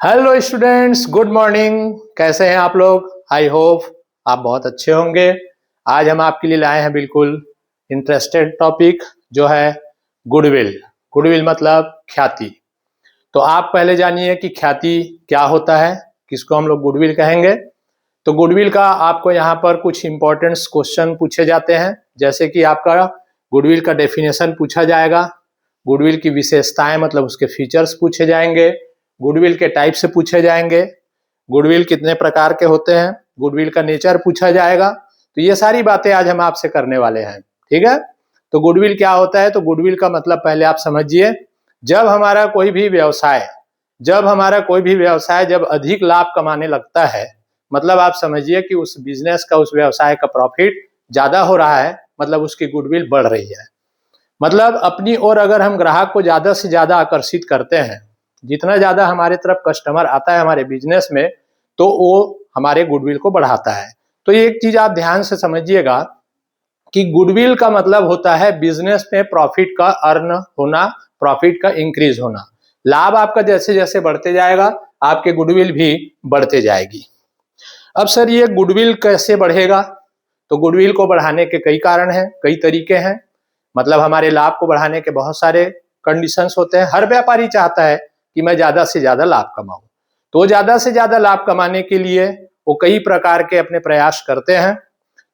Hello students, good morning. कैसे हैं आप लोग? आई होप आप बहुत अच्छे होंगे। आज हम आपके लिए लाए हैं बिल्कुल इंटरेस्टेड टॉपिक जो है गुडविल। गुडविल मतलब ख्याति। तो आप पहले जानिए कि ख्याति क्या होता है, किसको हम लोग गुडविल कहेंगे। तो गुडविल का आपको यहाँ पर कुछ इंपॉर्टेंट क्वेश्चन पूछे जाते हैं, जैसे कि आपका गुडविल का डेफिनेशन पूछा जाएगा, गुडविल की विशेषताएं मतलब उसके फीचर्स पूछे जाएंगे, गुडविल के टाइप से पूछे जाएंगे, गुडविल कितने प्रकार के होते हैं, गुडविल का नेचर पूछा जाएगा। तो ये सारी बातें आज हम आपसे करने वाले हैं, ठीक है। तो गुडविल क्या होता है? तो गुडविल का मतलब पहले आप समझिए, जब हमारा कोई भी व्यवसाय जब अधिक लाभ कमाने लगता है, मतलब आप समझिए कि उस बिजनेस का, उस व्यवसाय का प्रॉफिट ज्यादा हो रहा है, मतलब उसकी गुडविल बढ़ रही है। मतलब अपनी ओर अगर हम ग्राहक को ज्यादा से ज्यादा आकर्षित करते हैं, जितना ज्यादा हमारे तरफ कस्टमर आता है हमारे बिजनेस में, तो वो हमारे गुडविल को बढ़ाता है। तो ये एक चीज आप ध्यान से समझिएगा कि गुडविल का मतलब होता है बिजनेस में प्रॉफिट का अर्न होना, प्रॉफिट का इंक्रीज होना। लाभ आपका जैसे जैसे बढ़ते जाएगा, आपके गुडविल भी बढ़ते जाएगी। अब सर ये गुडविल कैसे बढ़ेगा? तो गुडविल को बढ़ाने के कई कारण हैं, कई तरीके हैं। मतलब हमारे लाभ को बढ़ाने के बहुत सारे कंडीशंस होते हैं। हर व्यापारी चाहता है कि मैं ज्यादा से ज्यादा लाभ कमाऊं, तो ज्यादा से ज्यादा लाभ कमाने के लिए वो कई प्रकार के अपने प्रयास करते हैं।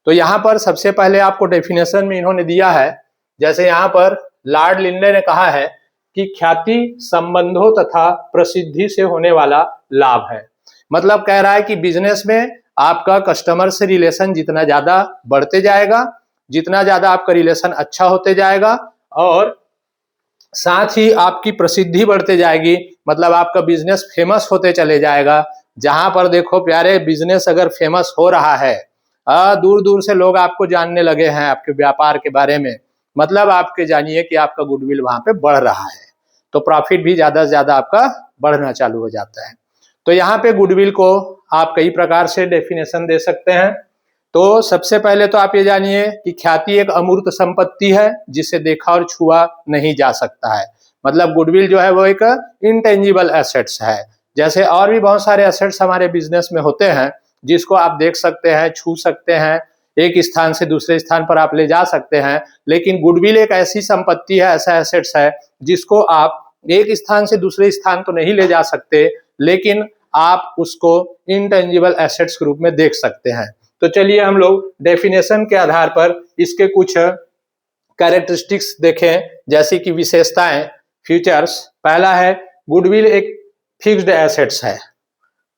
तो यहाँ पर सबसे पहले आपको डेफिनेशन में इन्होंने दिया है, जैसे यहाँ पर लॉर्ड लिंडे ने कहा है कि ख्याति संबंधों तथा प्रसिद्धि से होने वाला लाभ है। मतलब कह रहा है कि बिजनेस में आपका कस्टमर से रिलेशन जितना ज्यादा बढ़ते जाएगा, जितना ज्यादा आपका रिलेशन अच्छा होते जाएगा, और साथ ही आपकी प्रसिद्धि बढ़ते जाएगी, मतलब आपका बिजनेस फेमस होते चले जाएगा। जहां पर देखो प्यारे, बिजनेस अगर फेमस हो रहा है, दूर दूर से लोग आपको जानने लगे हैं आपके व्यापार के बारे में, मतलब आपके जानिए कि आपका गुडविल वहां पे बढ़ रहा है, तो प्रॉफिट भी ज्यादा से ज्यादा आपका बढ़ना चालू हो जाता है। तो यहाँ पे गुडविल को आप कई प्रकार से डेफिनेशन दे सकते हैं। तो सबसे पहले तो आप ये जानिए कि ख्याति एक अमूर्त संपत्ति है जिसे देखा और छुआ नहीं जा सकता है। मतलब गुडविल जो है वो एक इंटेंजिबल एसेट्स है। जैसे और भी बहुत सारे एसेट्स हमारे बिजनेस में होते हैं जिसको आप देख सकते हैं, छू सकते हैं, एक स्थान से दूसरे स्थान पर आप ले जा सकते हैं, लेकिन गुडविल एक ऐसी संपत्ति है, ऐसा एसेट्स है जिसको आप एक स्थान से दूसरे स्थान तो नहीं ले जा सकते, लेकिन आप उसको इंटेंजिबल एसेट्स के रूप में देख सकते हैं। तो चलिए हम लोग डेफिनेशन के आधार पर इसके कुछ कैरेक्टरिस्टिक्स देखें, जैसे कि विशेषताएं, फीचर्स। पहला है, गुडविल एक फिक्स्ड एसेट्स है।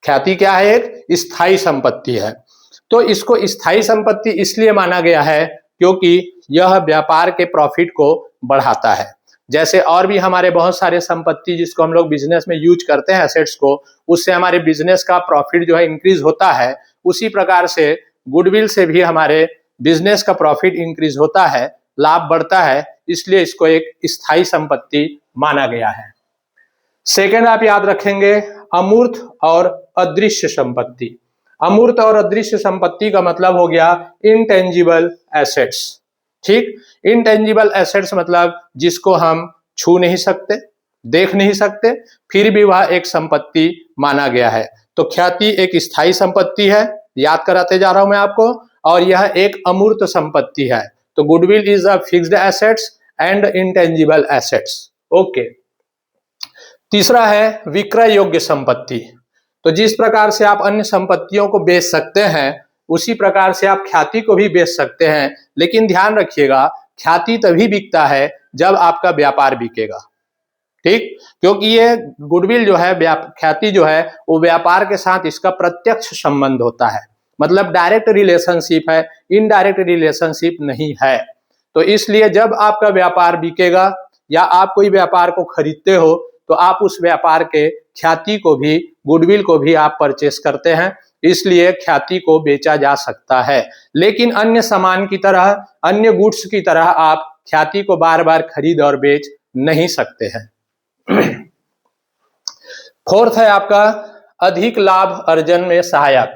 ख्याति क्या है? एक स्थायी संपत्ति है। तो इसको स्थायी संपत्ति इसलिए माना गया है क्योंकि यह व्यापार के प्रॉफिट को बढ़ाता है। जैसे और भी हमारे बहुत सारे संपत्ति जिसको हम लोग बिजनेस में यूज करते हैं एसेट्स को, उससे हमारे बिजनेस का प्रॉफिट जो है इंक्रीज होता है, उसी प्रकार से गुडविल से भी हमारे बिजनेस का प्रॉफिट इंक्रीज होता है, लाभ बढ़ता है, इसलिए इसको एक स्थायी संपत्ति माना गया है। सेकंड आप याद रखेंगे, अमूर्त और अदृश्य संपत्ति। अमूर्त और अदृश्य संपत्ति का मतलब हो गया इंटेंजिबल एसेट्स। ठीक, इंटेंजिबल एसेट्स मतलब जिसको हम छू नहीं सकते, देख नहीं सकते, फिर भी वह एक संपत्ति माना गया है। तो ख्याति एक स्थायी संपत्ति है, याद कराते जा रहा हूं मैं आपको, और यह एक अमूर्त संपत्ति है। तो goodwill is a fixed assets and intangible assets. Okay. तीसरा है विक्रय योग्य संपत्ति। तो जिस प्रकार से आप अन्य संपत्तियों को बेच सकते हैं, उसी प्रकार से आप ख्याति को भी बेच सकते हैं, लेकिन ध्यान रखिएगा ख्याति तभी बिकता है जब आपका व्यापार बिकेगा। ठीक, क्योंकि ये गुडविल जो है, ख्याति जो है, वो व्यापार के साथ इसका प्रत्यक्ष संबंध होता है, मतलब डायरेक्ट रिलेशनशिप है, इनडायरेक्ट रिलेशनशिप नहीं है। तो इसलिए जब आपका व्यापार बिकेगा या आप कोई व्यापार को खरीदते हो, तो आप उस व्यापार के ख्याति को भी, गुडविल को भी आप परचेस करते हैं, इसलिए ख्याति को बेचा जा सकता है। लेकिन अन्य सामान की तरह, अन्य गुड्स की तरह आप ख्याति को बार बार खरीद और बेच नहीं सकते हैं। फोर्थ है आपका अधिक लाभ अर्जन में सहायक।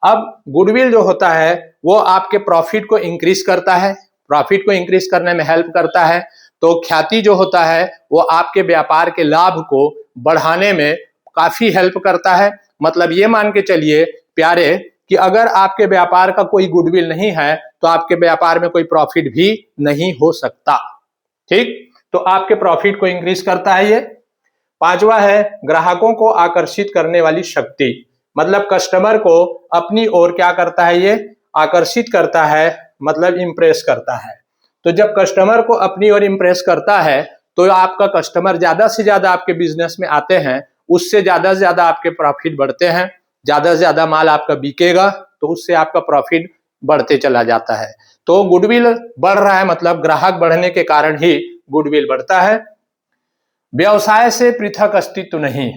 अब गुडविल जो होता है वो आपके प्रॉफिट को इंक्रीज करता है, प्रॉफिट को इंक्रीज करने में हेल्प करता है। तो ख्याति जो होता है वो आपके व्यापार के लाभ को बढ़ाने में काफी हेल्प करता है। मतलब ये मान के चलिए प्यारे कि अगर आपके व्यापार का कोई गुडविल नहीं है तो आपके व्यापार में कोई प्रॉफिट भी नहीं हो सकता। ठीक, तो आपके प्रॉफिट को इंक्रीज करता है ये। पांचवा है ग्राहकों को आकर्षित करने वाली शक्ति। मतलब कस्टमर को अपनी ओर क्या करता है, ये आकर्षित करता है, मतलब इंप्रेस करता है। तो जब कस्टमर को अपनी ओर इंप्रेस करता है तो आपका कस्टमर ज्यादा से ज्यादा आपके बिजनेस में आते हैं, उससे ज्यादा से ज्यादा आपके प्रॉफिट बढ़ते हैं, ज्यादा से ज्यादा माल आपका बिकेगा तो उससे आपका प्रॉफिट बढ़ते चला जाता है। तो गुडविल बढ़ रहा है, मतलब ग्राहक बढ़ने के कारण ही गुडविल बढ़ता है। व्यवसाय से पृथक अस्तित्व नहीं,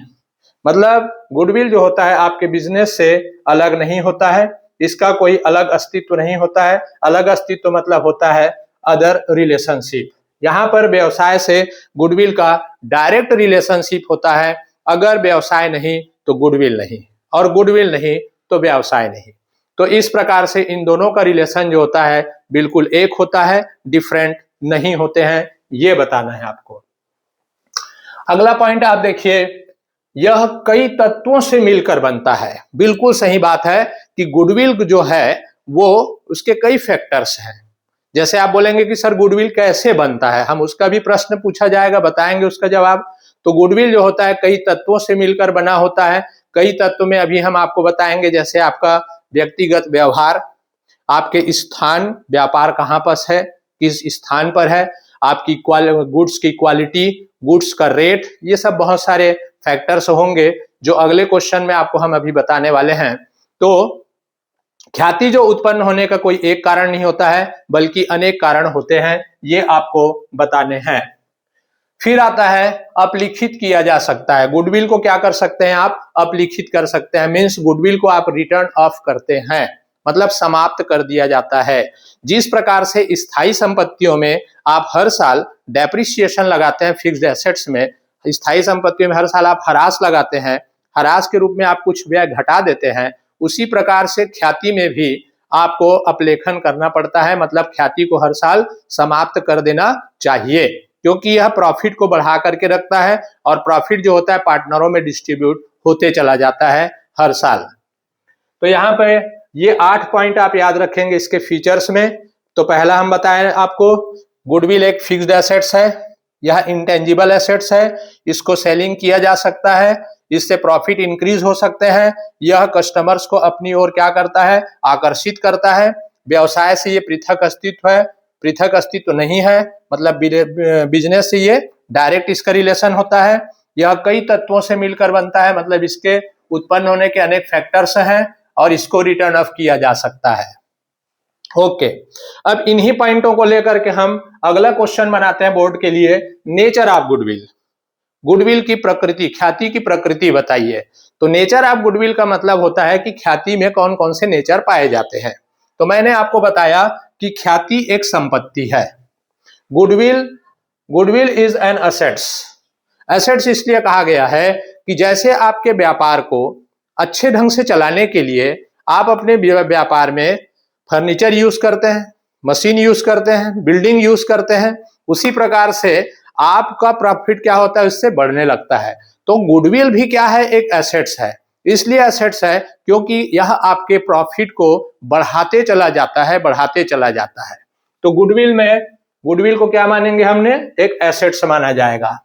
मतलब गुडविल जो होता है आपके बिजनेस से अलग नहीं होता है, इसका कोई अलग अस्तित्व नहीं होता है। अलग अस्तित्व मतलब होता है अदर रिलेशनशिप। यहाँ पर व्यवसाय से गुडविल का डायरेक्ट रिलेशनशिप होता है। अगर व्यवसाय नहीं तो गुडविल नहीं, और गुडविल नहीं तो व्यवसाय नहीं। तो इस प्रकार से इन दोनों का रिलेशन जो होता है बिल्कुल एक होता है, डिफरेंट नहीं होते हैं, ये बताना है आपको। अगला पॉइंट आप देखिए, यह कई तत्वों से मिलकर बनता है। बिल्कुल सही बात है कि गुडविल जो है वो उसके कई फैक्टर्स हैं। जैसे आप बोलेंगे कि सर गुडविल कैसे बनता है, हम उसका भी प्रश्न पूछा जाएगा, बताएंगे उसका जवाब। तो गुडविल जो होता है कई तत्वों से मिलकर बना होता है। कई तत्व में अभी हम आपको बताएंगे, जैसे आपका व्यक्तिगत व्यवहार, आपके स्थान, व्यापार कहाँ पर है, किस स्थान पर है, आपकी गुड्स की क्वालिटी, गुड्स का रेट, ये सब बहुत सारे फैक्टर्स होंगे जो अगले क्वेश्चन में आपको हम अभी बताने वाले हैं। तो ख्याति जो उत्पन्न होने का कोई एक कारण नहीं होता है, बल्कि अनेक कारण होते हैं, ये आपको बताने हैं। फिर आता है अपलिखित किया जा सकता है। गुडविल को क्या कर सकते हैं आप, अपलिखित कर सकते हैं। मीन्स गुडविल को आप रिटर्न ऑफ करते हैं, मतलब समाप्त कर दिया जाता है। जिस प्रकार से स्थायी संपत्तियों में आप हर साल डेप्रिसिएशन लगाते हैं, फिक्स्ड एसेट्स में स्थायी संपत्तियों में हर साल आप ह्रास लगाते हैं, ह्रास के रूप में आप कुछ व्यय घटा देते हैं, उसी प्रकार से ख्याति में भी आपको अपलेखन करना पड़ता है। मतलब ख्याति को हर साल समाप्त कर देना चाहिए, क्योंकि यह प्रॉफिट को बढ़ा करके रखता है और प्रॉफिट जो होता है पार्टनरों में डिस्ट्रीब्यूट होते चला जाता है हर साल। तो यहाँ पे ये 8 पॉइंट आप याद रखेंगे इसके फीचर्स में। तो पहला हम बताएं आपको, गुडविल एक फिक्स्ड एसेट्स है, यह इंटेंजिबल एसेट्स है, इसको सेलिंग किया जा सकता है, इससे प्रॉफिट इंक्रीज हो सकते हैं, यह कस्टमर्स को अपनी ओर क्या करता है, आकर्षित करता है। व्यवसाय से ये पृथक अस्तित्व है, पृथक अस्तित्व नहीं है, मतलब बिजनेस से ये डायरेक्ट इसका रिलेशन होता है। यह कई तत्वों से मिलकर बनता है, मतलब इसके उत्पन्न होने के अनेक फैक्टर्स हैं और इसको रिटर्न ऑफ किया जा सकता है। ओके, अब इन्हीं पॉइंटों को लेकर के हम अगला क्वेश्चन बनाते हैं बोर्ड के लिए, नेचर ऑफ गुडविल। गुडविल की प्रकृति, ख्याति की प्रकृति बताइए। तो नेचर ऑफ गुडविल का मतलब होता है कि ख्याति में कौन कौन से नेचर पाए जाते हैं। तो मैंने आपको बताया कि ख्याति एक संपत्ति है। Goodwill is an assets. Assets इसलिए कहा गया है कि जैसे आपके व्यापार को अच्छे ढंग से चलाने के लिए आप अपने व्यापार में फर्नीचर यूज करते हैं, मशीन यूज करते हैं, बिल्डिंग यूज करते हैं, उसी प्रकार से आपका प्रॉफिट क्या होता है, उससे बढ़ने लगता है। तो गुडविल भी क्या है, एक एसेट्स है। इसलिए एसेट्स है क्योंकि यह आपके प्रॉफिट को बढ़ाते चला जाता है, बढ़ाते चला जाता है। तो गुडविल को क्या मानेंगे हमने, एक एसेट्स माना जाएगा।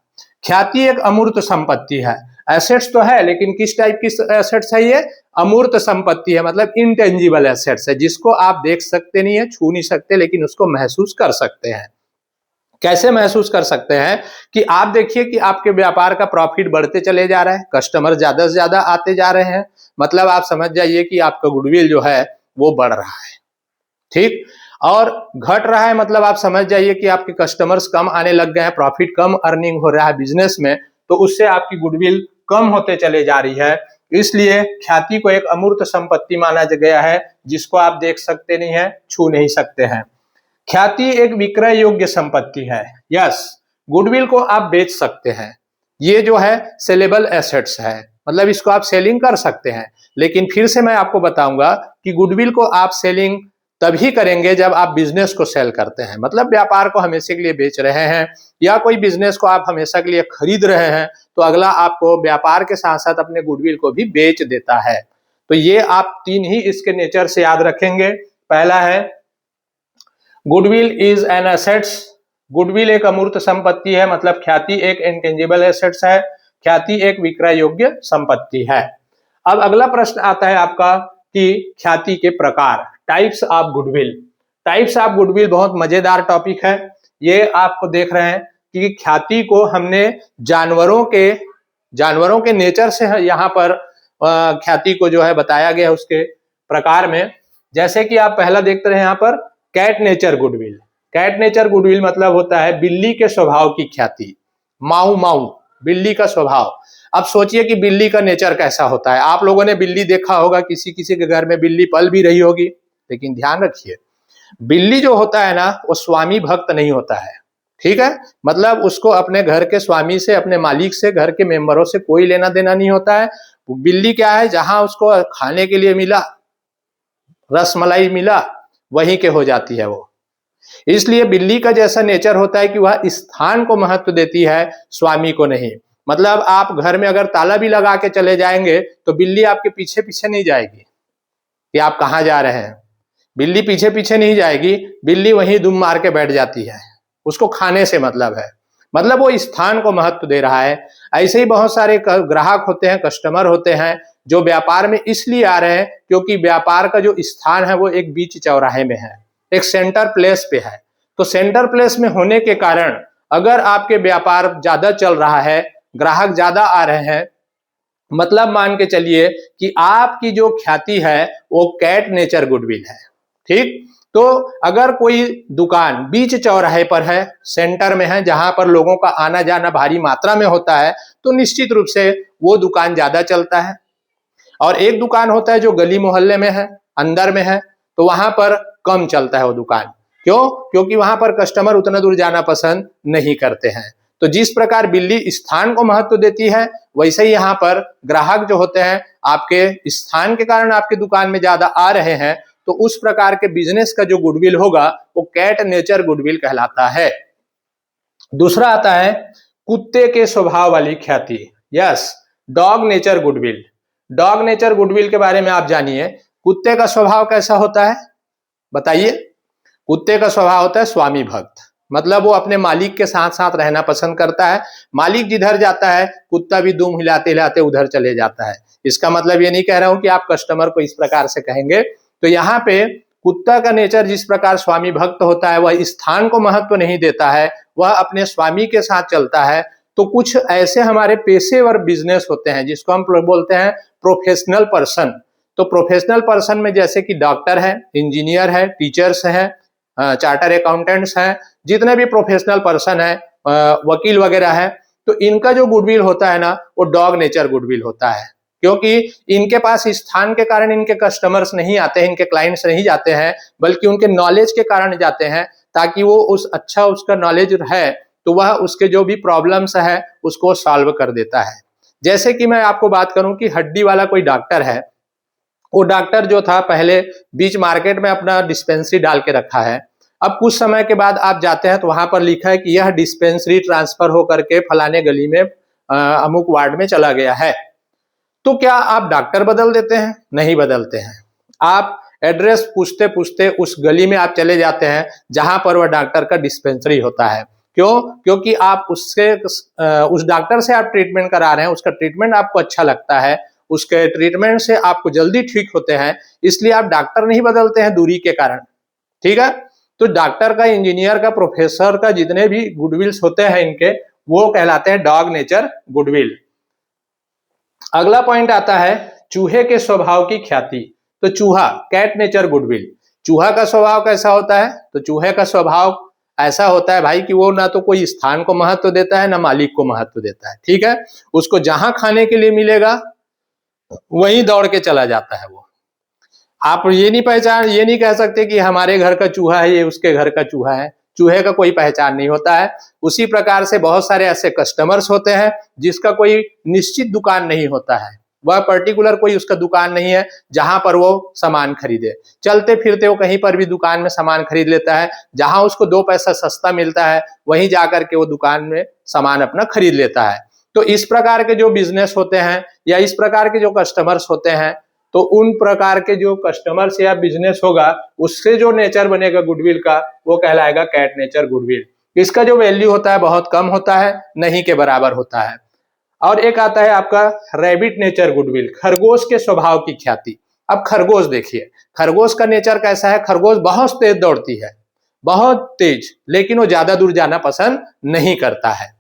ख्याति एक अमूर्त संपत्ति है। एसेट्स तो है लेकिन किस टाइप की एसेट्स है, ये अमूर्त संपत्ति है, मतलब इंटेंजिबल एसेट्स है, जिसको आप देख सकते नहीं है, छू नहीं सकते, लेकिन उसको महसूस कर सकते हैं। कैसे महसूस कर सकते हैं कि आप देखिए कि आपके व्यापार का प्रॉफिट बढ़ते चले जा रहा है, कस्टमर ज्यादा से ज्यादा आते जा रहे हैं, मतलब आप समझ जाइए कि आपका गुडविल जो है वो बढ़ रहा है। ठीक, और घट रहा है मतलब आप समझ जाइए कि आपके कस्टमर्स कम आने लग गए हैं, प्रॉफिट कम अर्निंग हो रहा है बिजनेस में, तो उससे आपकी गुडविल कम होते चले जा रही है। इसलिए ख्याति को एक अमूर्त संपत्ति माना गया है, जिसको आप देख सकते नहीं है, छू नहीं सकते हैं। ख्याति एक विक्रय योग्य संपत्ति है। यस, गुडविल को आप बेच सकते हैं, ये जो है सेलेबल एसेट्स है, मतलब इसको आप सेलिंग कर सकते हैं। लेकिन फिर से मैं आपको बताऊंगा कि गुडविल को आप सेलिंग तभी करेंगे जब आप बिजनेस को सेल करते हैं। मतलब व्यापार को हमेशा के लिए बेच रहे हैं या कोई बिजनेस को आप हमेशा के लिए खरीद रहे हैं, तो अगला आपको व्यापार के साथ साथ अपने गुडविल को भी बेच देता है। तो ये आप 3 ही इसके नेचर से याद रखेंगे। पहला है goodwill is an assets. Goodwill एक अमूर्त संपत्ति है, मतलब ख्याति एक इंटेंजिबल एसेट्स है, ख्याति एक विक्रय योग्य संपत्ति है। अब अगला प्रश्न आता है आपका कि ख्याति के प्रकार, types of goodwill. Types of goodwill बहुत मजेदार टॉपिक है। ये आपको देख रहे हैं कि ख्याति को हमने जानवरों के नेचर से यहाँ पर ख्याति को जो है बताया गया उसके प्रकार में। जैसे कि आप पहला देखते रहे यहाँ पर cat nature goodwill. Cat nature goodwill मतलब होता है बिल्ली के स्वभाव की ख्याति। माऊ माऊ, बिल्ली का स्वभाव। अब सोचिए कि बिल्ली का नेचर कैसा होता है। आप लोगों ने बिल्ली देखा होगा, किसी किसी के घर में बिल्ली पल भी रही होगी, लेकिन ध्यान रखिए बिल्ली जो होता है ना, वो स्वामी भक्त नहीं होता है। ठीक है, मतलब उसको अपने घर के स्वामी से, अपने मालिक से, घर के मेंबरों से कोई लेना देना नहीं होता है। बिल्ली क्या है, जहां उसको खाने के लिए मिला, रसमलाई मिला, वहीं के हो जाती है वो। इसलिए बिल्ली का जैसा नेचर होता है कि वह स्थान को महत्व देती है, स्वामी को नहीं। मतलब आप घर में अगर ताला भी लगा के चले जाएंगे तो बिल्ली आपके पीछे पीछे नहीं जाएगी कि आप कहाँ जा रहे हैं। बिल्ली पीछे पीछे नहीं जाएगी, बिल्ली वहीं दुम मार के बैठ जाती है। उसको खाने से मतलब है, मतलब वो स्थान को महत्व दे रहा है। ऐसे ही बहुत सारे ग्राहक होते हैं, कस्टमर होते हैं, जो व्यापार में इसलिए आ रहे हैं क्योंकि व्यापार का जो स्थान है वो एक बीच चौराहे में है, एक सेंटर प्लेस पे है। तो सेंटर प्लेस में होने के कारण अगर आपके व्यापार ज्यादा चल रहा है, ग्राहक ज्यादा आ रहे हैं, मतलब मान के चलिए कि आपकी जो ख्याति है वो कैट नेचर गुडविल है। ठीक, तो अगर कोई दुकान बीच चौराहे पर है, सेंटर में है, जहां पर लोगों का आना जाना भारी मात्रा में होता है, तो निश्चित रूप से वो दुकान ज्यादा चलता है। और एक दुकान होता है जो गली मोहल्ले में है, अंदर में है, तो वहां पर कम चलता है वो दुकान। क्यों? क्योंकि वहां पर कस्टमर उतना दूर जाना पसंद नहीं करते हैं। तो जिस प्रकार बिल्ली स्थान को महत्व देती है, वैसे ही यहाँ पर ग्राहक जो होते हैं आपके स्थान के कारण आपकी दुकान में ज्यादा आ रहे हैं, तो उस प्रकार के बिजनेस का जो गुडविल होगा वो कैट नेचर गुडविल कहलाता है। दूसरा आता है कुत्ते के स्वभाव वाली ख्याति। Yes, dog nature goodwill. Dog nature goodwill के बारे में आप जानिए। कुत्ते का स्वभाव कैसा होता है बताइए? कुत्ते का स्वभाव होता है स्वामी भक्त, मतलब वो अपने मालिक के साथ साथ रहना पसंद करता है। मालिक जिधर जाता है कुत्ता भी दुम हिलाते हिलाते उधर चले जाता है। इसका मतलब ये नहीं कह रहा हूं कि आप कस्टमर को इस प्रकार से कहेंगे। तो यहाँ पे कुत्ता का नेचर जिस प्रकार स्वामी भक्त होता है, वह स्थान को महत्व नहीं देता है, वह अपने स्वामी के साथ चलता है। तो कुछ ऐसे हमारे पेशेवर बिजनेस होते हैं जिसको हम बोलते हैं प्रोफेशनल पर्सन। तो प्रोफेशनल पर्सन में जैसे कि डॉक्टर है, इंजीनियर है, टीचर्स हैं, चार्टर अकाउंटेंट्स हैं, जितने भी प्रोफेशनल पर्सन है, वकील वगैरह है, तो इनका जो गुडविल होता है ना, वो डॉग नेचर गुडविल होता है। क्योंकि इनके पास स्थान के कारण इनके कस्टमर्स नहीं आते हैं, इनके क्लाइंट्स नहीं जाते हैं, बल्कि उनके नॉलेज के कारण जाते हैं, ताकि वो उसका नॉलेज है तो वह उसके जो भी प्रॉब्लम्स है उसको सॉल्व कर देता है। जैसे कि मैं आपको बात करूं कि हड्डी वाला कोई डॉक्टर है, वो डॉक्टर जो था पहले बीच मार्केट में अपना डिस्पेंसरी डाल के रखा है। अब कुछ समय के बाद आप जाते हैं तो वहां पर लिखा है कि यह डिस्पेंसरी ट्रांसफर होकर के फलाने गली में अमुक वार्ड में चला गया है। तो क्या आप डॉक्टर बदल देते हैं? नहीं बदलते हैं। आप एड्रेस पूछते पूछते उस गली में आप चले जाते हैं जहां पर वह डॉक्टर का डिस्पेंसरी होता है। क्यों? क्योंकि आप उस डॉक्टर से आप ट्रीटमेंट करा रहे हैं, उसका ट्रीटमेंट आपको अच्छा लगता है, उसके ट्रीटमेंट से आपको जल्दी ठीक होते हैं, इसलिए आप डॉक्टर नहीं बदलते हैं दूरी के कारण। ठीक है, तो डॉक्टर का, इंजीनियर का, प्रोफेसर का जितने भी गुडविल्स होते हैं इनके, वो कहलाते हैं डॉग नेचर गुडविल। अगला पॉइंट आता है चूहे के स्वभाव की ख्याति। तो चूहा, कैट नेचर गुडविल। चूहा का स्वभाव कैसा होता है? तो चूहे का स्वभाव ऐसा होता है भाई कि वो ना तो कोई स्थान को महत्व देता है, ना मालिक को महत्व देता है। ठीक है, उसको जहां खाने के लिए मिलेगा वहीं दौड़ के चला जाता है वो। आप ये नहीं कह सकते कि हमारे घर का चूहा है, ये उसके घर का चूहा है। चूहे का कोई पहचान नहीं होता है। उसी प्रकार से बहुत सारे ऐसे कस्टमर्स होते हैं जिसका कोई निश्चित दुकान नहीं होता है। वह पर्टिकुलर कोई उसका दुकान नहीं है जहां पर वो सामान खरीदे। चलते फिरते वो कहीं पर भी दुकान में सामान खरीद लेता है, जहां उसको 2 पैसा सस्ता मिलता है वहीं जाकर के वो दुकान में सामान अपना खरीद लेता है। तो इस प्रकार के जो बिजनेस होते हैं या इस प्रकार के जो कस्टमर्स होते हैं, तो उन प्रकार के जो कस्टमर्स या बिजनेस होगा उससे जो नेचर बनेगा गुडविल का, वो कहलाएगा कैट नेचर गुडविल। इसका जो वैल्यू होता है बहुत कम होता है, नहीं के बराबर होता है। और एक आता है आपका रैबिट नेचर गुडविल, खरगोश के स्वभाव की ख्याति। अब खरगोश देखिए, खरगोश का नेचर कैसा है, खरगोश बहुत तेज दौड़ती है, बहुत तेज, लेकिन वो ज्यादा दूर जाना पसंद नहीं करता है।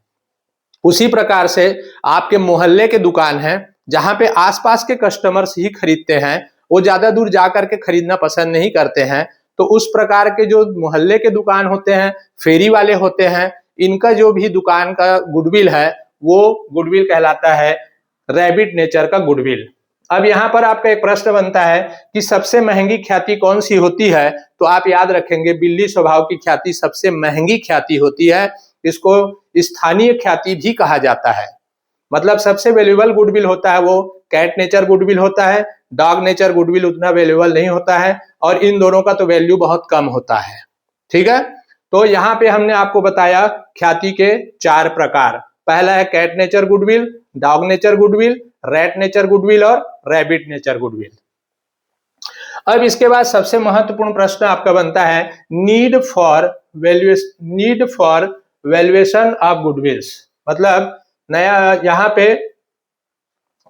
उसी प्रकार से आपके मोहल्ले के दुकान है जहां पे आसपास के कस्टमर्स ही खरीदते हैं, वो ज्यादा दूर जाकर के खरीदना पसंद नहीं करते हैं। तो उस प्रकार के जो मोहल्ले के दुकान होते हैं, फेरी वाले होते हैं, इनका जो भी दुकान का गुडविल है वो गुडविल कहलाता है रैबिट नेचर का गुडविल। अब यहाँ पर आपका एक प्रश्न बनता है कि सबसे महंगी ख्याति कौन सी होती है, तो आप याद रखेंगे बिल्ली स्वभाव की ख्याति सबसे महंगी ख्याति होती है। इसको स्थानीय ख्याति भी कहा जाता है। मतलब सबसे वैल्यूएबल गुडविल होता है वो कैट नेचर गुडविल होता है, डॉग नेचर गुडविल उतना वैल्यूएबल नहीं होता है, और इन दोनों का तो वैल्यू बहुत कम होता है। ठीक है, तो यहाँ पे हमने आपको बताया ख्याति के 4 प्रकार। पहला है cat nature goodwill, dog nature goodwill, rat nature goodwill और रैबिट नेचर गुडविल। अब इसके बाद सबसे महत्वपूर्ण प्रश्न आपका बनता है need for valuation of goodwills. मतलब नया यहाँ पे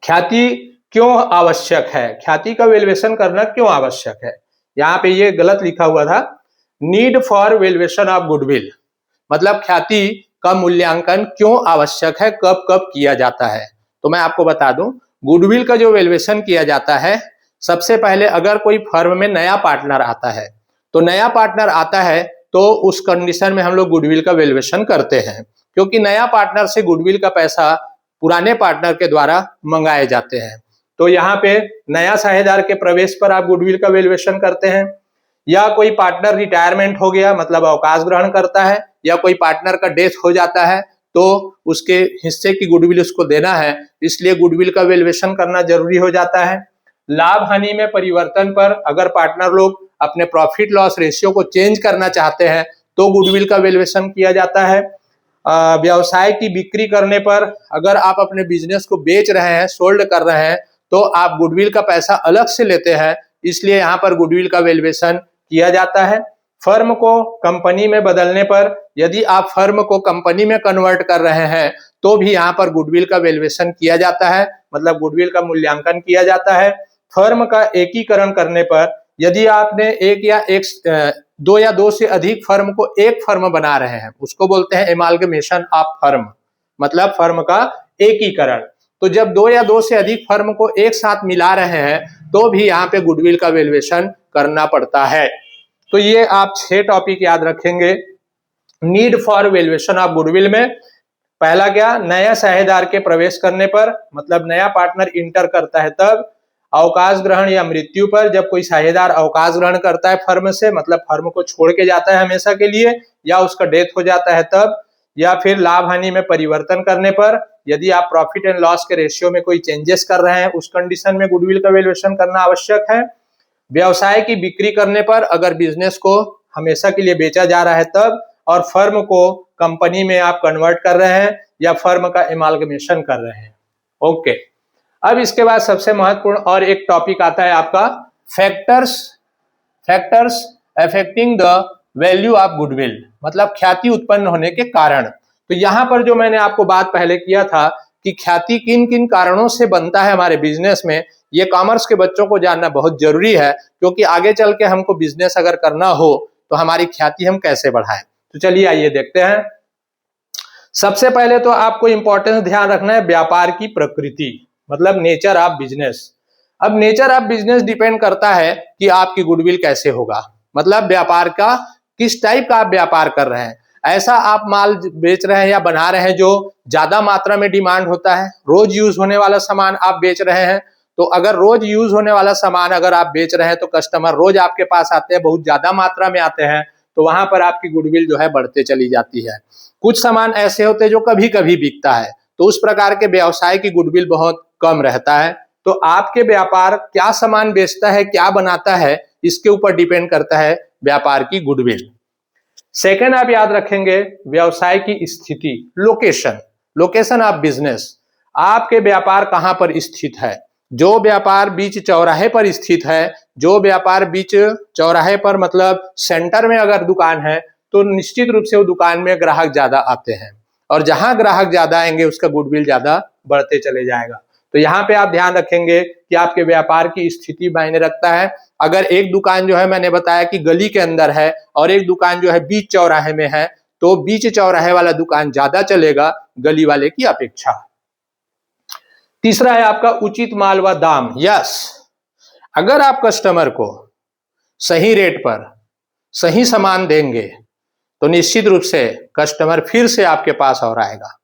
ख्याति क्यों आवश्यक है, ख्याति का वैल्यूएशन करना क्यों आवश्यक है। यहाँ पे ये गलत लिखा हुआ था, need for valuation of goodwill, मतलब ख्याति का मूल्यांकन क्यों आवश्यक है, कब कब किया जाता है। तो मैं आपको बता दूं, गुडविल का जो वैल्यूएशन किया जाता है, सबसे पहले अगर कोई फर्म में नया पार्टनर आता है, तो नया पार्टनर आता है तो उस कंडीशन में हम लोग गुडविल का वैल्यूएशन करते हैं, क्योंकि नया पार्टनर से गुडविल का पैसा पुराने पार्टनर के द्वारा मंगाए जाते हैं। तो यहाँ पे नया साझेदार के प्रवेश पर आप गुडविल का वैल्यूएशन करते हैं, या कोई पार्टनर रिटायरमेंट हो गया मतलब अवकाश ग्रहण करता है, या कोई पार्टनर का डेथ हो जाता है तो उसके हिस्से की गुडविल उसको देना है, इसलिए गुडविल का वैल्यूएशन करना जरूरी हो जाता है। लाभ हानि में परिवर्तन पर अगर पार्टनर लोग अपने प्रॉफिट लॉस रेशियो को चेंज करना चाहते हैं तो गुडविल का वैल्यूएशन किया जाता है। व्यवसाय की बिक्री करने पर अगर आप अपने बिजनेस को बेच रहे हैं, सोल्ड कर रहे हैं, तो आप गुडविल का पैसा अलग से लेते हैं, इसलिए यहाँ पर गुडविल का वैल्यूएशन किया जाता है। फर्म को कंपनी में बदलने पर, यदि आप फर्म को कंपनी में कन्वर्ट कर रहे हैं तो भी यहाँ पर गुडविल का वैल्यूएशन किया जाता है, मतलब गुडविल का मूल्यांकन किया जाता है। फर्म का एकीकरण करने पर, यदि आपने दो या दो से अधिक फर्म को एक फर्म बना रहे हैं, उसको बोलते हैं एमालगमेशन ऑफ फर्म, मतलब फर्म का एकीकरण। तो जब 2 या 2 से अधिक फर्म को एक साथ मिला रहे हैं तो भी यहाँ पे गुडविल का वैल्यूएशन करना पड़ता है। तो ये आप 6 टॉपिक याद रखेंगे need for valuation of goodwill में। पहला क्या, नया साझेदार के प्रवेश करने पर, मतलब नया पार्टनर इंटर करता है तब। अवकाश ग्रहण या मृत्यु पर, जब कोई साझेदार अवकाश ग्रहण करता है फर्म से, मतलब फर्म को छोड़ के जाता है हमेशा के लिए, या उसका डेथ हो जाता है तब। या फिर लाभ हानि में परिवर्तन करने पर, यदि आप प्रॉफिट एंड लॉस के रेशियो में कोई चेंजेस कर रहे हैं, उस कंडीशन में गुडविल का वैल्यूएशन करना आवश्यक है। व्यवसाय की बिक्री करने पर, अगर बिजनेस को हमेशा के लिए बेचा जा रहा है तब, और फर्म को कंपनी में आप कन्वर्ट कर रहे हैं या फर्म का एमालगमेशन कर रहे हैं। ओके, अब इसके बाद सबसे महत्वपूर्ण और एक टॉपिक आता है आपका factors affecting the value of goodwill, मतलब ख्याति उत्पन्न होने के कारण। तो यहाँ पर जो मैंने आपको बात पहले किया था कि ख्याति किन किन कारणों से बनता है हमारे बिजनेस में, ये कॉमर्स के बच्चों को जानना बहुत जरूरी है, क्योंकि आगे चल के हमको बिजनेस अगर करना हो तो हमारी ख्याति हम कैसे बढ़ाएं। तो चलिए आइए देखते हैं। सबसे पहले तो आपको इंपॉर्टेंस ध्यान रखना है व्यापार की प्रकृति, मतलब नेचर ऑफ बिजनेस। अब नेचर ऑफ बिजनेस डिपेंड करता है कि आपकी गुडविल कैसे होगा, मतलब व्यापार का किस टाइप का आप व्यापार कर रहे हैं। ऐसा आप माल बेच रहे हैं या बना रहे हैं जो ज्यादा मात्रा में डिमांड होता है, रोज यूज होने वाला सामान आप बेच रहे हैं, तो अगर रोज यूज होने वाला सामान अगर आप बेच रहे हैं तो कस्टमर रोज आपके पास आते हैं, बहुत ज्यादा मात्रा में आते हैं, तो वहां पर आपकी गुडविल जो है बढ़ते चली जाती है। कुछ सामान ऐसे होते हैं जो कभी कभी बिकता है, तो उस प्रकार के व्यवसाय की गुडविल बहुत कम रहता है। तो आपके व्यापार क्या सामान बेचता है, क्या बनाता है, इसके ऊपर डिपेंड करता है व्यापार की गुडविल। सेकंड आप याद रखेंगे व्यवसाय की स्थिति, लोकेशन, लोकेशन ऑफ बिजनेस। आपके व्यापार कहां पर स्थित है। जो व्यापार बीच चौराहे पर स्थित है, जो व्यापार बीच चौराहे पर मतलब सेंटर में अगर दुकान है, तो निश्चित रूप से वो दुकान में ग्राहक ज्यादा आते हैं, और जहां ग्राहक ज्यादा आएंगे उसका गुडविल ज्यादा बढ़ते चले जाएगा। तो यहाँ पे आप ध्यान रखेंगे कि आपके व्यापार की स्थिति मायने रखता है। अगर एक दुकान जो है मैंने बताया कि गली के अंदर है और एक दुकान जो है बीच चौराहे में है, तो बीच चौराहे वाला दुकान ज्यादा चलेगा गली वाले की अपेक्षा। तीसरा है आपका उचित माल व दाम। यस, अगर आप कस्टमर को सही रेट पर सही सामान देंगे तो निश्चित रूप से कस्टमर फिर से आपके पास और आएगा,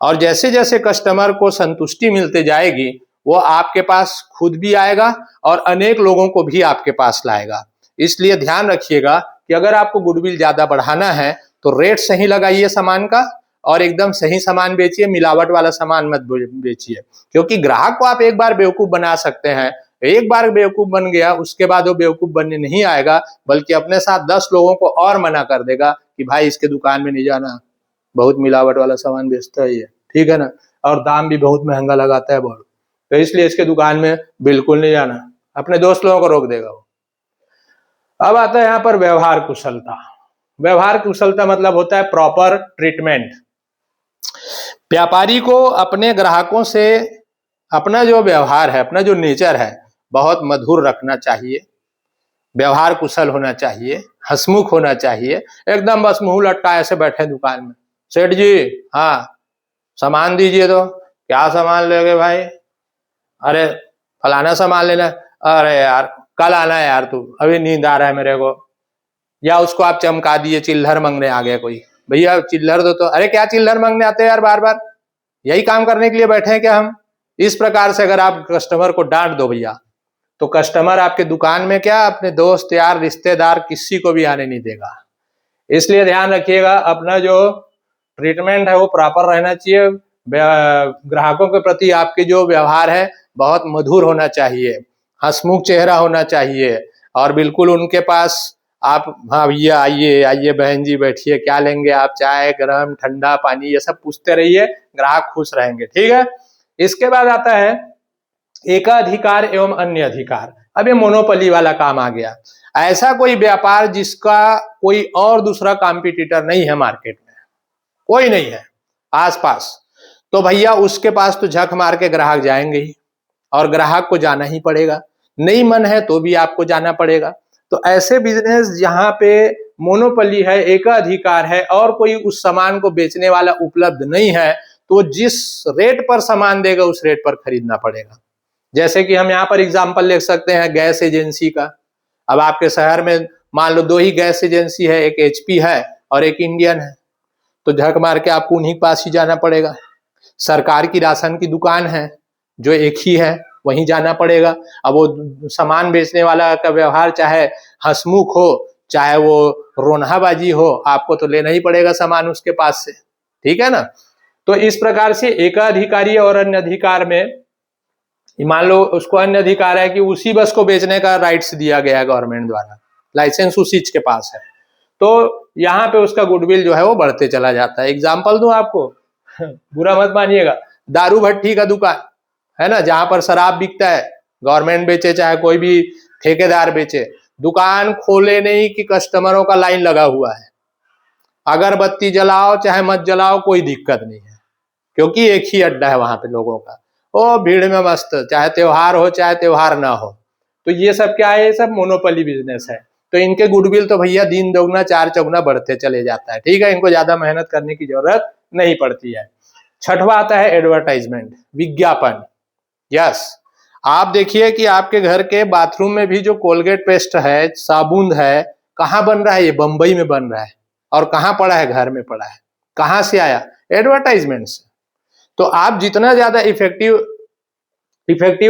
और जैसे जैसे कस्टमर को संतुष्टि मिलते जाएगी वो आपके पास खुद भी आएगा और अनेक लोगों को भी आपके पास लाएगा। इसलिए ध्यान रखिएगा कि अगर आपको गुडविल ज्यादा बढ़ाना है तो रेट सही लगाइए सामान का, और एकदम सही सामान बेचिए, मिलावट वाला सामान मत बेचिए, क्योंकि ग्राहक को आप एक बार बेवकूफ बना सकते हैं। एक बार बेवकूफ बन गया उसके बाद वो बेवकूफ बनने नहीं आएगा, बल्कि अपने साथ 10 लोगों को और मना कर देगा कि भाई इसके दुकान में नहीं जाना, बहुत मिलावट वाला सामान बेचता है ये, ठीक है ना, और दाम भी बहुत महंगा लगाता है बहुत, तो इसलिए इसके दुकान में बिल्कुल नहीं जाना, अपने दोस्त लोगों को रोक देगा वो। अब आता है यहाँ पर व्यवहार कुशलता। व्यवहार कुशलता मतलब होता है प्रॉपर ट्रीटमेंट। व्यापारी को अपने ग्राहकों से अपना जो व्यवहार है, अपना जो नेचर है, बहुत मधुर रखना चाहिए, व्यवहार कुशल होना चाहिए, हंसमुख होना चाहिए। एकदम बस मुंह लटकाए ऐसे बैठे दुकान में, सेठ जी हाँ सामान दीजिए, तो क्या सामान लोगे भाई, अरे फलाना सामान लेना, अरे यार कल आना है यार, तू अभी नींद आ रहा है मेरे को, या उसको आप चमका दिए, चिल्लर मांगने आ गया कोई, भैया चिल्लर दो, तो अरे क्या चिल्लर मांगने आते हैं यार बार बार, यही काम करने के लिए बैठे हैं क्या हम। इस प्रकार से अगर आप कस्टमर को डांट दो भैया, तो कस्टमर आपके दुकान में क्या अपने दोस्त यार रिश्तेदार किसी को भी आने नहीं देगा। इसलिए ध्यान रखिएगा अपना जो ट्रीटमेंट है वो प्रॉपर रहना चाहिए, ग्राहकों के प्रति आपके जो व्यवहार है बहुत मधुर होना चाहिए, हंसमुख चेहरा होना चाहिए, और बिल्कुल उनके पास आप हाँ भैया आइए आइए बहन जी बैठिए, क्या लेंगे आप, चाय गरम ठंडा पानी, ये सब पूछते रहिए, ग्राहक खुश रहेंगे, ठीक है। इसके बाद आता है एकाधिकार एवं अन्य अधिकार। अब ये मोनोपोली वाला काम आ गया। ऐसा कोई व्यापार जिसका कोई और दूसरा कॉम्पिटिटर नहीं है मार्केट में, कोई नहीं है आसपास, तो भैया उसके पास तो झक मार के ग्राहक जाएंगे ही, और ग्राहक को जाना ही पड़ेगा, नहीं मन है तो भी आपको जाना पड़ेगा। तो ऐसे बिजनेस जहां पे मोनोपोली है, एकाधिकार है, और कोई उस सामान को बेचने वाला उपलब्ध नहीं है, तो जिस रेट पर सामान देगा उस रेट पर खरीदना पड़ेगा। जैसे कि हम यहाँ पर एग्जांपल ले सकते हैं गैस एजेंसी का। अब आपके शहर में मान लो 2 ही गैस एजेंसी है, एक एचपी है और एक इंडियन है, तो झक मार के आपको उन्हीं के पास ही जाना पड़ेगा। सरकार की राशन की दुकान है जो एक ही है, वहीं जाना पड़ेगा। अब वो सामान बेचने वाला का व्यवहार चाहे हंसमुख हो चाहे वो रोनहाबाजी हो, आपको तो लेना ही पड़ेगा सामान उसके पास से, ठीक है ना। तो इस प्रकार से एकाधिकारी और अन्य अधिकार में मान लो उसको अन्य अधिकार है कि उसी बस को बेचने का राइट्स दिया गया है गवर्नमेंट द्वारा, लाइसेंस उसी के पास है, तो यहाँ पे उसका गुडविल जो है वो बढ़ते चला जाता है। एग्जाम्पल दूं आपको, बुरा मत मानिएगा, दारू भट्टी का दुकान है ना, जहां पर शराब बिकता है, गवर्नमेंट बेचे चाहे कोई भी ठेकेदार बेचे, दुकान खोले नहीं कि कस्टमरों का लाइन लगा हुआ है, अगरबत्ती जलाओ चाहे मत जलाओ कोई दिक्कत नहीं है, क्योंकि एक ही अड्डा है वहां पे लोगों का, ओ भीड़ में मस्त, चाहे त्योहार हो चाहे त्योहार ना हो। तो ये सब क्या है, ये सब मोनोपोली बिजनेस है। तो इनके गुडविल तो भैया 3 दोगुना 4 चौगुना बढ़ते चले जाता है, ठीक है, इनको ज्यादा मेहनत करने की जरूरत नहीं पड़ती है। छठवां आता है एडवर्टाइजमेंट, विज्ञापन। यस, आप देखिए कि आपके घर के बाथरूम में भी जो कोलगेट पेस्ट है, साबुन है, कहाँ बन रहा है, ये बंबई में बन रहा है, और कहाँ पड़ा है, घर में पड़ा है। कहाँ से आया, एडवर्टाइजमेंट से। तो आप जितना ज्यादा इफेक्टिव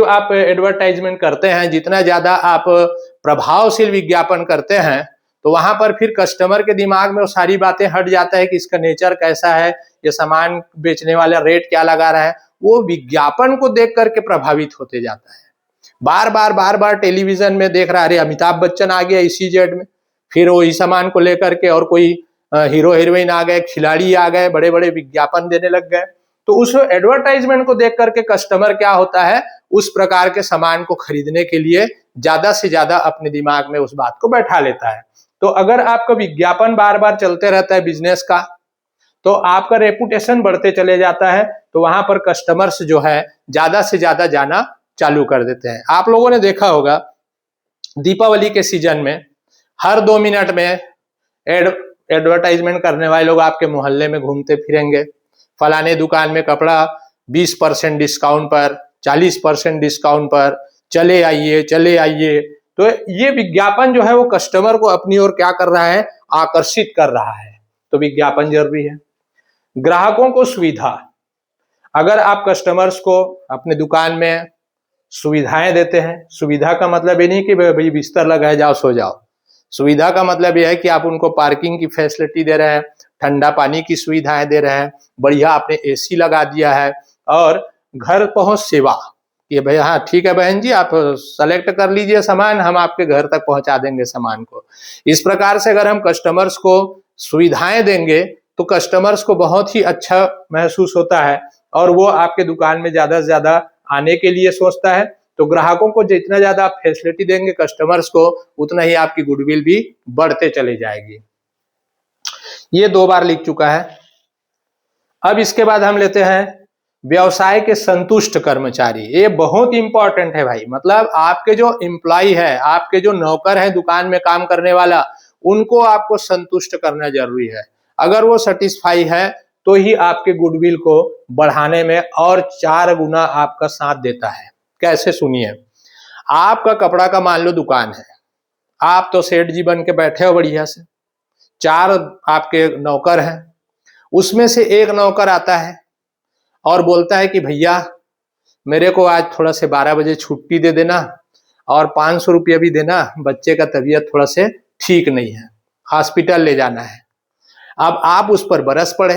आप एडवर्टाइजमेंट करते हैं, जितना ज्यादा आप प्रभावशील विज्ञापन करते हैं, तो वहां पर फिर कस्टमर के दिमाग में वो सारी बातें हट जाता है कि इसका नेचर कैसा है, ये सामान बेचने वाला रेट क्या लगा रहा है, वो विज्ञापन को देख करके प्रभावित होते जाता है। बार बार टेलीविजन में देख रहा है, अरे अमिताभ बच्चन आ गया इसी जेड में, फिर वही सामान को लेकर के और कोई हीरो हीरोइन आ गए, खिलाड़ी आ गए, बड़े बड़े विज्ञापन देने लग गए। तो उस एडवर्टाइजमेंट को देख करके कस्टमर क्या होता है, उस प्रकार के सामान को खरीदने के लिए ज्यादा से ज्यादा अपने दिमाग में उस बात को बैठा लेता है। तो अगर आपका विज्ञापन बार बार चलते रहता है बिजनेस का, तो आपका रेपुटेशन बढ़ते चले जाता है, तो वहां पर कस्टमर्स जो है ज्यादा से ज्यादा जाना चालू कर देते हैं। आप लोगों ने देखा होगा दीपावली के सीजन में हर 2 मिनट में एडवर्टाइजमेंट करने वाले लोग आपके मोहल्ले में घूमते फिरेंगे, फलाने दुकान में कपड़ा 20% डिस्काउंट पर, 40% डिस्काउंट पर, चले आइए चले आइए। तो ये विज्ञापन जो है वो कस्टमर को अपनी ओर क्या कर रहा है, आकर्षित कर रहा है। तो विज्ञापन जरूरी है। ग्राहकों को सुविधा, अगर आप कस्टमर्स को अपने दुकान में सुविधाएं देते हैं, सुविधा का मतलब ये नहीं कि भाई बिस्तर लगाए जाओ सो जाओ, सुविधा का मतलब यह है कि आप उनको पार्किंग की फैसिलिटी दे रहे हैं, ठंडा पानी की सुविधाएं दे रहे हैं, बढ़िया आपने एसी लगा दिया है, और घर पहुंच सेवा कि भाई हाँ ठीक है बहन जी, आप सेलेक्ट कर लीजिए सामान, हम आपके घर तक पहुंचा देंगे सामान को। इस प्रकार से अगर हम कस्टमर्स को सुविधाएं देंगे तो कस्टमर्स को बहुत ही अच्छा महसूस होता है और वो आपके दुकान में ज्यादा से ज्यादा आने के लिए सोचता है। तो ग्राहकों को जितना ज्यादा आप फैसिलिटी देंगे कस्टमर्स को, उतना ही आपकी गुडविल भी बढ़ते चली जाएगी। ये 2 बार लिख चुका है। अब इसके बाद हम लेते हैं व्यवसाय के संतुष्ट कर्मचारी। ये बहुत इंपॉर्टेंट है भाई, मतलब आपके जो एम्प्लॉय है, आपके जो नौकर है दुकान में काम करने वाला, उनको आपको संतुष्ट करना जरूरी है। अगर वो सेटिस्फाई है तो ही आपके गुडविल को बढ़ाने में और 4 गुना आपका साथ देता है। कैसे, सुनिए। आपका कपड़ा का मान लो दुकान है, आप तो सेठ जी बन के बैठे हो बढ़िया से, 4 आपके नौकर हैं, उसमें से एक नौकर आता है और बोलता है कि भैया मेरे को आज थोड़ा से 12 बजे छुट्टी दे देना और 500 रुपया भी देना, बच्चे का तबीयत थोड़ा से ठीक नहीं है, हॉस्पिटल ले जाना है। अब आप उस पर बरस पड़े,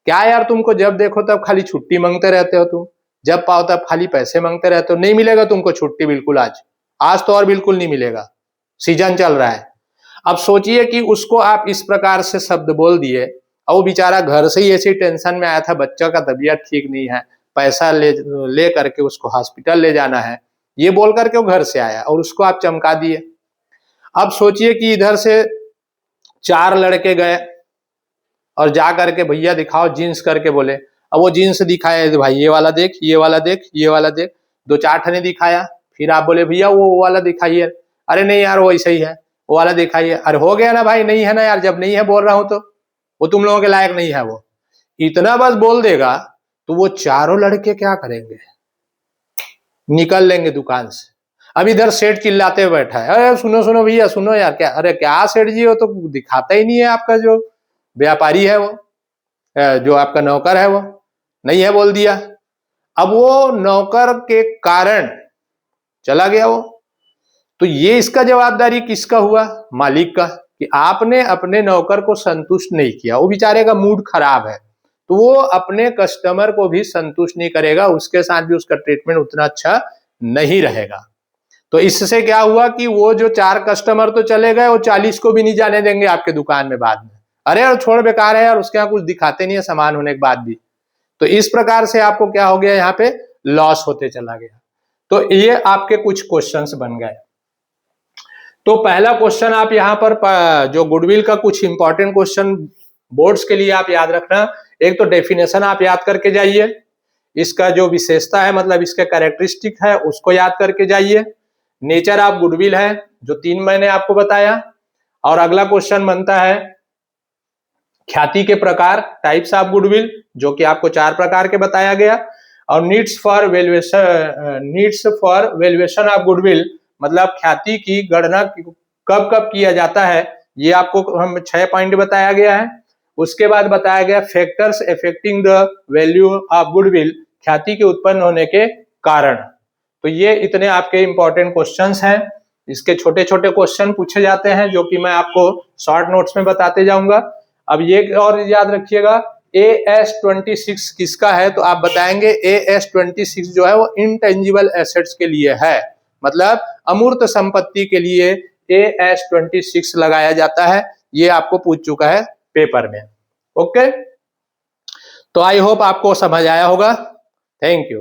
क्या यार तुमको जब देखो तब खाली छुट्टी मांगते रहते हो, तुम जब पाओ तब खाली पैसे मांगते रहते हो, नहीं मिलेगा तुमको छुट्टी बिल्कुल, आज तो और बिल्कुल नहीं मिलेगा, सीजन चल रहा है। अब सोचिए कि उसको आप इस प्रकार से शब्द बोल दिए और वो बेचारा घर से ही ऐसी टेंशन में आया था, बच्चा का तबीयत ठीक नहीं है, पैसा ले करके उसको हॉस्पिटल ले जाना है, ये बोल करके वो घर से आया और उसको आप चमका दिए। अब सोचिए कि इधर से 4 लड़के गए और जा करके भैया दिखाओ जीन्स करके बोले, अब वो जीन्स दिखाया, भाई ये वाला देख, ये वाला देख, ये वाला देख, 2-4 ठने दिखाया, फिर आप बोले भैया वो वाला दिखाइए, अरे नहीं यार वो ऐसा ही है, वो वाला दिखाइए, अरे हो गया ना भाई, नहीं है ना यार, जब नहीं है बोल रहा हूं तो वो तुम लोगों के लायक नहीं है। वो इतना बस बोल देगा तो वो 4 लड़के क्या करेंगे, निकल लेंगे दुकान से। अब इधर सेठ चिल्लाते हुए बैठा है, अरे सुनो सुनो भैया सुनो यार, क्या, अरे क्या सेठ जी, वो तो दिखाता ही नहीं है, आपका जो व्यापारी है वो, जो आपका नौकर है वो नहीं है बोल दिया। अब वो नौकर के कारण चला गया वो, तो ये इसका जवाबदारी किसका हुआ, मालिक का, कि आपने अपने नौकर को संतुष्ट नहीं किया, वो बेचारे का मूड खराब है, तो वो अपने कस्टमर को भी संतुष्ट नहीं करेगा, उसके साथ भी उसका ट्रीटमेंट उतना अच्छा नहीं रहेगा। तो इससे क्या हुआ कि वो जो 4 कस्टमर तो चले गए, वो 40 को भी नहीं जाने देंगे आपके दुकान में बाद में, अरे यार छोड़ बेकार है यार, उसके यहाँ कुछ दिखाते नहीं है सामान होने के बाद भी। तो इस प्रकार से आपको क्या हो गया, यहाँ पे लॉस होते चला गया। तो ये आपके कुछ क्वेश्चंस बन गए। तो पहला क्वेश्चन आप यहाँ पर जो गुडविल का कुछ इंपॉर्टेंट क्वेश्चन बोर्ड्स के लिए आप याद रखना, एक तो डेफिनेशन आप याद करके जाइए, इसका जो विशेषता है मतलब इसके कैरेक्टरिस्टिक है उसको याद करके जाइए, नेचर ऑफ गुडविल है जो 3 मैंने आपको बताया, और अगला क्वेश्चन बनता है ख्याति के प्रकार, टाइप्स ऑफ गुडविल, जो कि आपको 4 प्रकार के बताया गया, और needs for valuation of goodwill, मतलब ख्याति की गणना कब कब किया जाता है, ये आपको हम 6 पॉइंट बताया गया है। उसके बाद बताया गया factors affecting the value of goodwill, ख्याति के उत्पन्न होने के कारण। तो ये इतने आपके इंपॉर्टेंट क्वेश्चंस हैं, इसके छोटे छोटे क्वेश्चन पूछे जाते हैं जो कि मैं आपको शॉर्ट नोट्स में बताते जाऊंगा। अब ये और याद रखिएगा AS26 किसका है, तो आप बताएंगे AS26 जो है वो इंटेंजिबल एसेट्स के लिए है, मतलब अमूर्त संपत्ति के लिए AS26 लगाया जाता है। ये आपको पूछ चुका है पेपर में। ओके, तो आई होप आपको समझ आया होगा। Thank you.